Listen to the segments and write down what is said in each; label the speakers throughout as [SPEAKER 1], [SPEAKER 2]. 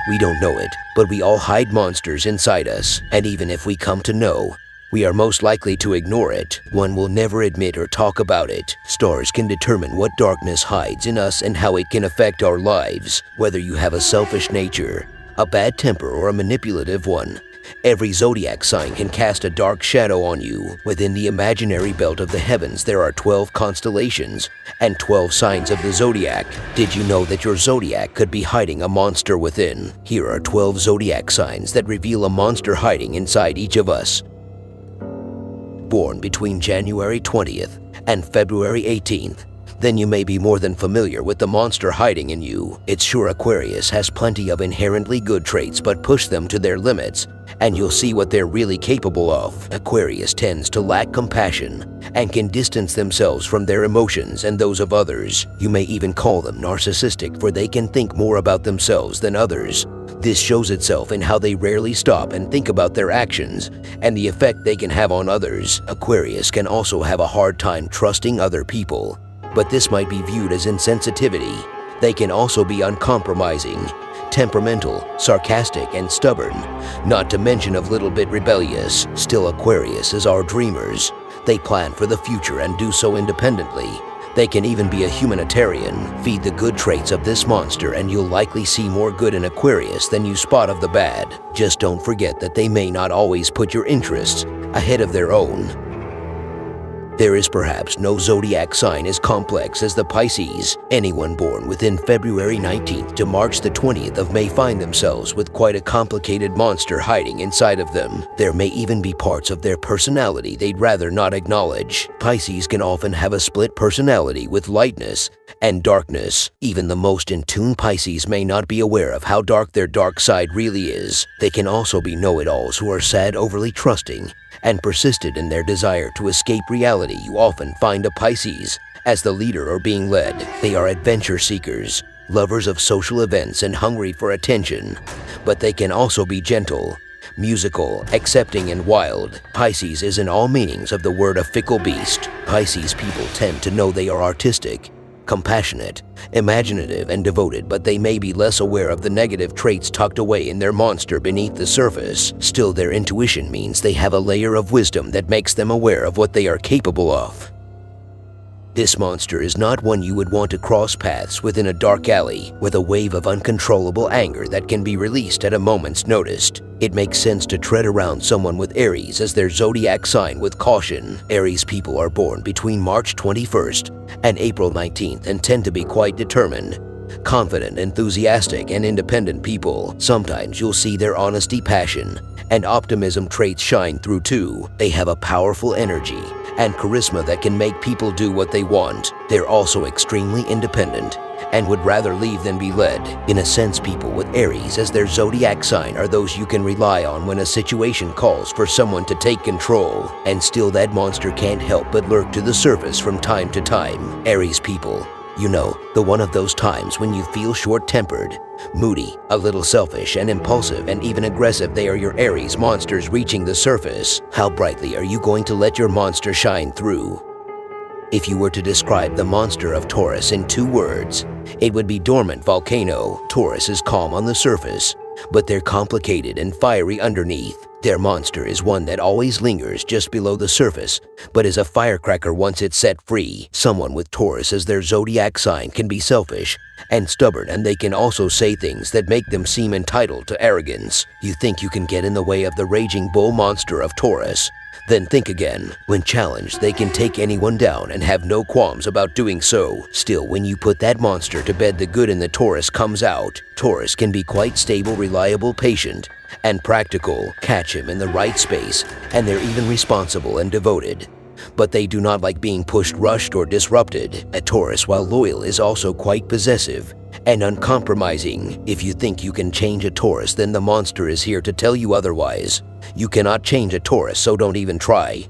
[SPEAKER 1] We don't know it, but we all hide monsters inside us, and even if we come to know, we are most likely to ignore it. One will never admit or talk about it. Stars can determine what darkness hides in us and how it can affect our lives, whether you have a selfish nature, a bad temper, or a manipulative one. Every zodiac sign can cast a dark shadow on you. Within the imaginary belt of the heavens, there are 12 constellations and 12 signs of the zodiac. Did you know that your zodiac could be hiding a monster within? Here are 12 zodiac signs that reveal a monster hiding inside each of us. Born between January 20th and February 18th. Then you may be more than familiar with the monster hiding in you. It's sure Aquarius has plenty of inherently good traits, but push them to their limits and you'll see what they're really capable of. Aquarius tends to lack compassion and can distance themselves from their emotions and those of others. You may even call them narcissistic, for they can think more about themselves than others. This shows itself in how they rarely stop and think about their actions and the effect they can have on others. Aquarius can also have a hard time trusting other people, but this might be viewed as insensitivity. They can also be uncompromising, temperamental, sarcastic, and stubborn, not to mention a little bit rebellious. Still, Aquariuses are dreamers. They plan for the future and do so independently. They can even be a humanitarian. Feed the good traits of this monster and you'll likely see more good in Aquarius than you spot of the bad. Just don't forget that they may not always put your interests ahead of their own. There is perhaps no zodiac sign as complex as the Pisces. Anyone born within February 19th to March the 20th may find themselves with quite a complicated monster hiding inside of them. There may even be parts of their personality they'd rather not acknowledge. Pisces can often have a split personality with lightness and darkness. Even the most in tune Pisces may not be aware of how dark their dark side really is. They can also be know-it-alls who are sad, overly trusting, and persisted in their desire to escape reality. You often find a Pisces as the leader or being led. They are adventure seekers, lovers of social events, and hungry for attention. But they can also be gentle, musical, accepting, and wild. Pisces is in all meanings of the word a fickle beast. Pisces people tend to know they are artistic, compassionate, imaginative, and devoted, but they may be less aware of the negative traits tucked away in their monster beneath the surface. Still, their intuition means they have a layer of wisdom that makes them aware of what they are capable of. This monster is not one you would want to cross paths with in a dark alley with a wave of uncontrollable anger that can be released at a moment's notice. It makes sense to tread around someone with Aries as their zodiac sign with caution. Aries people are born between March 21st and April 19th and tend to be quite determined, confident, enthusiastic, and independent people. Sometimes you'll see their honesty, passion, and optimism traits shine through too. They have a powerful energy and charisma that can make people do what they want. They're also extremely independent and would rather leave than be led. In a sense, people with Aries as their zodiac sign are those you can rely on when a situation calls for someone to take control. And still, that monster can't help but lurk to the surface from time to time. Aries people, you know, the one of those times when you feel short-tempered, moody, a little selfish, and impulsive, and even aggressive. They are your Aries monsters reaching the surface. How brightly are you going to let your monster shine through? If you were to describe the monster of Taurus in 2 words, it would be dormant volcano. Taurus is calm on the surface, but they're complicated and fiery underneath. Their monster is one that always lingers just below the surface, but is a firecracker once it's set free. Someone with Taurus as their zodiac sign can be selfish and stubborn, and they can also say things that make them seem entitled to arrogance. You think you can get in the way of the raging bull monster of Taurus? Then think again. When challenged, they can take anyone down and have no qualms about doing so. Still, when you put that monster to bed, the good in the Taurus comes out. Taurus can be quite stable, reliable, patient, and practical. Catch him in the right space, and they're even responsible and devoted. But they do not like being pushed, rushed, or disrupted. A Taurus, while loyal, is also quite possessive and uncompromising. If you think you can change a Taurus, then the monster is here to tell you otherwise. You cannot change a Taurus, so don't even try.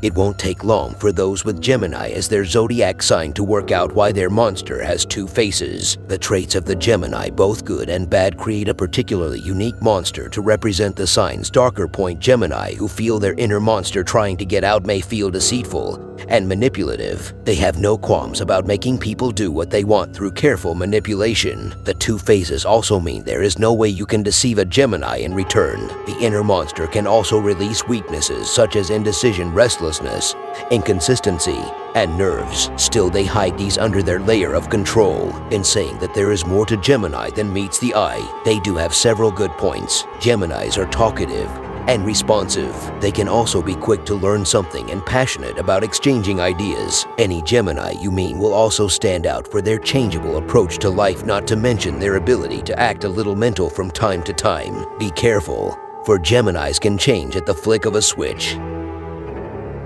[SPEAKER 1] It won't take long for those with Gemini as their zodiac sign to work out why their monster has two faces. The traits of the Gemini, both good and bad, create a particularly unique monster to represent the sign's darker point. Gemini who feel their inner monster trying to get out may feel deceitful and manipulative. They have no qualms about making people do what they want through careful manipulation. The two phases also mean there is no way you can deceive a Gemini in return. The inner monster can also release weaknesses such as indecision, restlessness, inconsistency, and nerves. Still, they hide these under their layer of control. In saying that there is more to Gemini than meets the eye, they do have several good points. Geminis are talkative and responsive. They can also be quick to learn something and passionate about exchanging ideas. Any Gemini you meet will also stand out for their changeable approach to life, not to mention their ability to act a little mental from time to time. Be careful, for Geminis can change at the flick of a switch.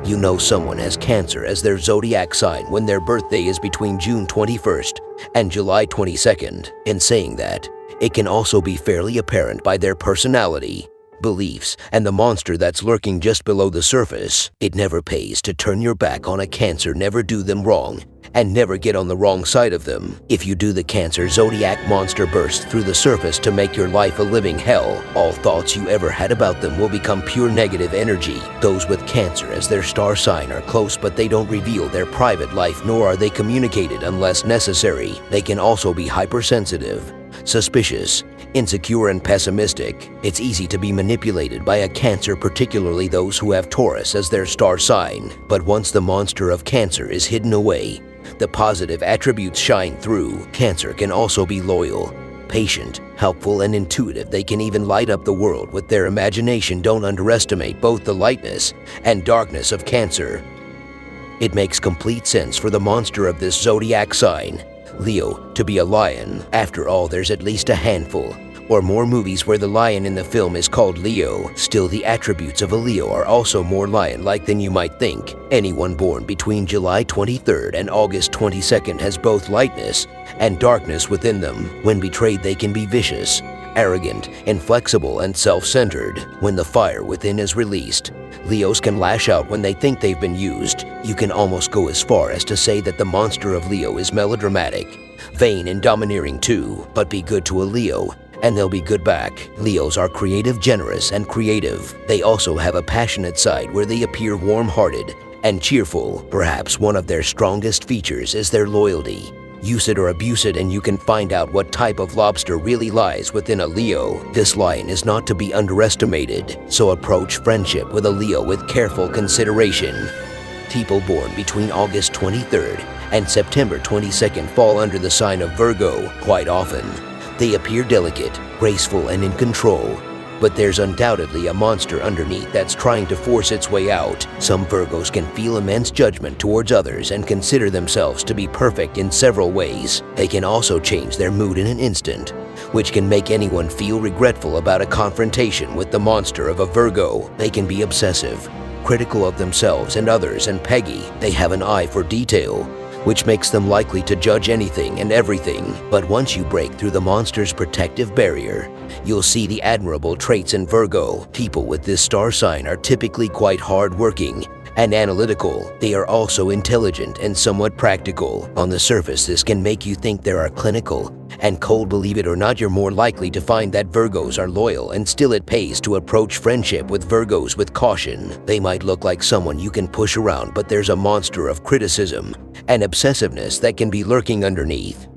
[SPEAKER 1] You know someone has Cancer as their zodiac sign when their birthday is between June 21st and July 22nd. In saying that, it can also be fairly apparent by their personality, beliefs, and the monster that's lurking just below the surface. It never pays to turn your back on a Cancer. Never do them wrong, and never get on the wrong side of them. If you do, the Cancer zodiac monster bursts through the surface to make your life a living hell. All thoughts you ever had about them will become pure negative energy. Those with Cancer as their star sign are close, but they don't reveal their private life, nor are they communicated unless necessary. They can also be hypersensitive, suspicious, insecure, and pessimistic. It's easy to be manipulated by a Cancer, particularly those who have Taurus as their star sign. But once the monster of Cancer is hidden away, the positive attributes shine through. Cancer can also be loyal, patient, helpful, and intuitive. They can even light up the world with their imagination. Don't underestimate both the lightness and darkness of Cancer. It makes complete sense for the monster of this zodiac sign, Leo, to be a lion. After all, there's at least a handful or more movies where the lion in the film is called Leo. Still, the attributes of a Leo are also more lion-like than you might think. Anyone born between July 23rd and August 22nd has both lightness and darkness within them. When betrayed, they can be vicious, arrogant, inflexible, and self-centered. When the fire within is released, Leos can lash out when they think they've been used. You can almost go as far as to say that the monster of Leo is melodramatic, vain, and domineering too. But be good to a Leo, and they'll be good back. Leos are creative, generous, and creative. They also have a passionate side where they appear warm-hearted and cheerful. Perhaps one of their strongest features is their loyalty. Use it or abuse it, and you can find out what type of lobster really lies within a Leo. This lion is not to be underestimated, so approach friendship with a Leo with careful consideration. People born between August 23rd and September 22nd fall under the sign of Virgo. Quite often, they appear delicate, graceful, and in control, but there's undoubtedly a monster underneath that's trying to force its way out. Some Virgos can feel immense judgment towards others and consider themselves to be perfect in several ways. They can also change their mood in an instant, which can make anyone feel regretful about a confrontation with the monster of a Virgo. They can be obsessive, critical of themselves and others, and peggy. They have an eye for detail, which makes them likely to judge anything and everything. But once you break through the monster's protective barrier, you'll see the admirable traits in Virgo. People with this star sign are typically quite hard-working and analytical. They are also intelligent and somewhat practical. On the surface, this can make you think they are clinical and cold. Believe it or not, you're more likely to find that Virgos are loyal, and still it pays to approach friendship with Virgos with caution. They might look like someone you can push around, but there's a monster of criticism and obsessiveness that can be lurking underneath.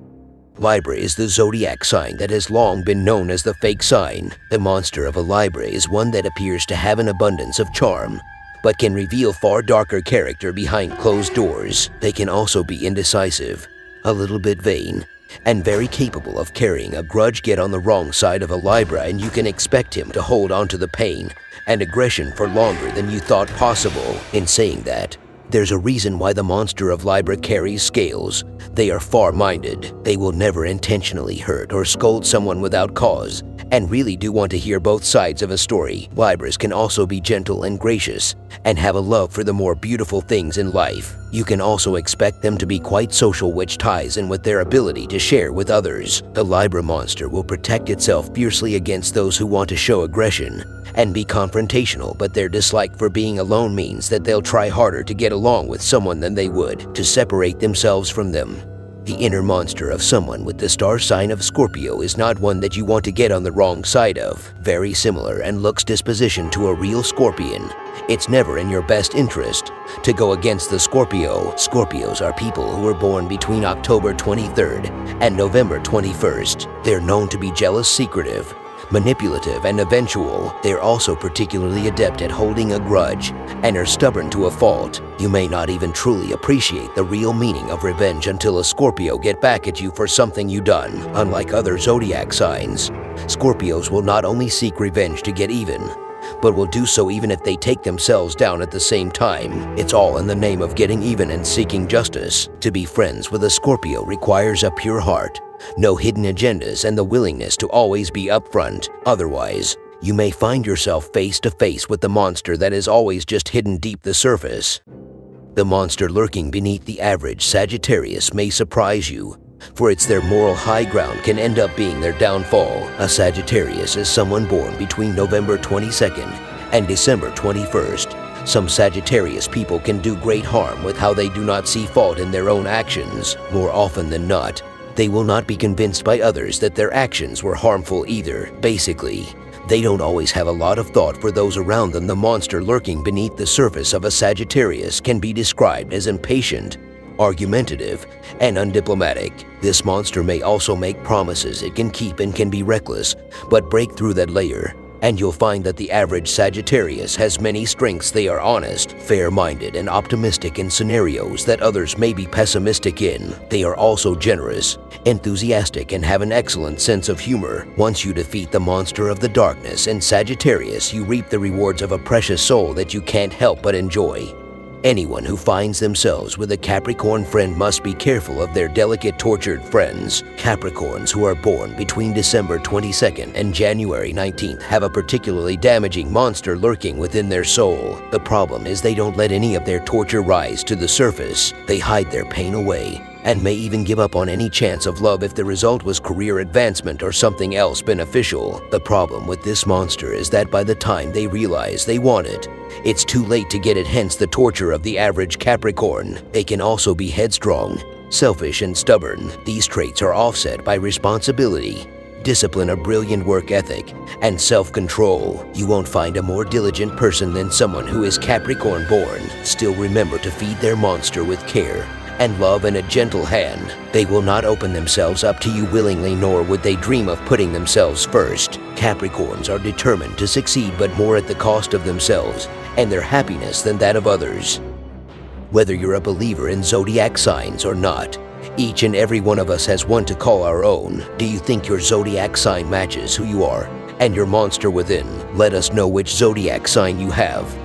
[SPEAKER 1] Libra is the zodiac sign that has long been known as the fake sign. The monster of a Libra is one that appears to have an abundance of charm, but can reveal far darker character behind closed doors. They can also be indecisive, a little bit vain, and very capable of carrying a grudge. Get on the wrong side of a Libra and you can expect him to hold on to the pain and aggression for longer than you thought possible. In saying that, there's a reason why the monster of Libra carries scales. They are far-minded. They will never intentionally hurt or scold someone without cause, and really do want to hear both sides of a story. Libras can also be gentle and gracious and have a love for the more beautiful things in life. You can also expect them to be quite social, which ties in with their ability to share with others. The Libra monster will protect itself fiercely against those who want to show aggression and be confrontational, but their dislike for being alone means that they'll try harder to get along with someone than they would to separate themselves from them. The inner monster of someone with the star sign of Scorpio is not one that you want to get on the wrong side of. Very similar and looks disposition to a real Scorpion. It's never in your best interest to go against the Scorpio. Scorpios are people who were born between October 23rd and November 21st. They're known to be jealous, secretive, manipulative, and eventual. They're also particularly adept at holding a grudge and are stubborn to a fault. You may not even truly appreciate the real meaning of revenge until a Scorpio get back at you for something you done. Unlike other zodiac signs, Scorpios will not only seek revenge to get even, but will do so even if they take themselves down at the same time. It's all in the name of getting even and seeking justice. To be friends with a Scorpio requires a pure heart, no hidden agendas, and the willingness to always be upfront. Otherwise, you may find yourself face to face with the monster that is always just hidden deep the surface. The monster lurking beneath the average Sagittarius may surprise you, for it's their moral high ground can end up being their downfall. A Sagittarius is someone born between November 22nd and December 21st. Some Sagittarius people can do great harm with how they do not see fault in their own actions. More often than not, they will not be convinced by others that their actions were harmful either. Basically, they don't always have a lot of thought for those around them. The monster lurking beneath the surface of a Sagittarius can be described as impatient, argumentative, and undiplomatic. This monster may also make promises it can keep and can be reckless, but break through that layer, and you'll find that the average Sagittarius has many strengths. They are honest, fair-minded, and optimistic in scenarios that others may be pessimistic in. They are also generous, enthusiastic, and have an excellent sense of humor. Once you defeat the monster of the darkness in Sagittarius, you reap the rewards of a precious soul that you can't help but enjoy. Anyone who finds themselves with a Capricorn friend must be careful of their delicate, tortured friends. Capricorns who are born between December 22nd and January 19th have a particularly damaging monster lurking within their soul. The problem is they don't let any of their torture rise to the surface. They hide their pain away and may even give up on any chance of love if the result was career advancement or something else beneficial. The problem with this monster is that by the time they realize they want it, it's too late to get it, hence the torture of the average Capricorn. They can also be headstrong, selfish, and stubborn. These traits are offset by responsibility, discipline, a brilliant work ethic, and self-control. You won't find a more diligent person than someone who is Capricorn born. Still, remember to feed their monster with care and love and a gentle hand. They will not open themselves up to you willingly, nor would they dream of putting themselves first. Capricorns are determined to succeed, but more at the cost of themselves and their happiness than that of others. Whether you're a believer in zodiac signs or not, each and every one of us has one to call our own. Do you think your zodiac sign matches who you are and your monster within? Let us know which zodiac sign you have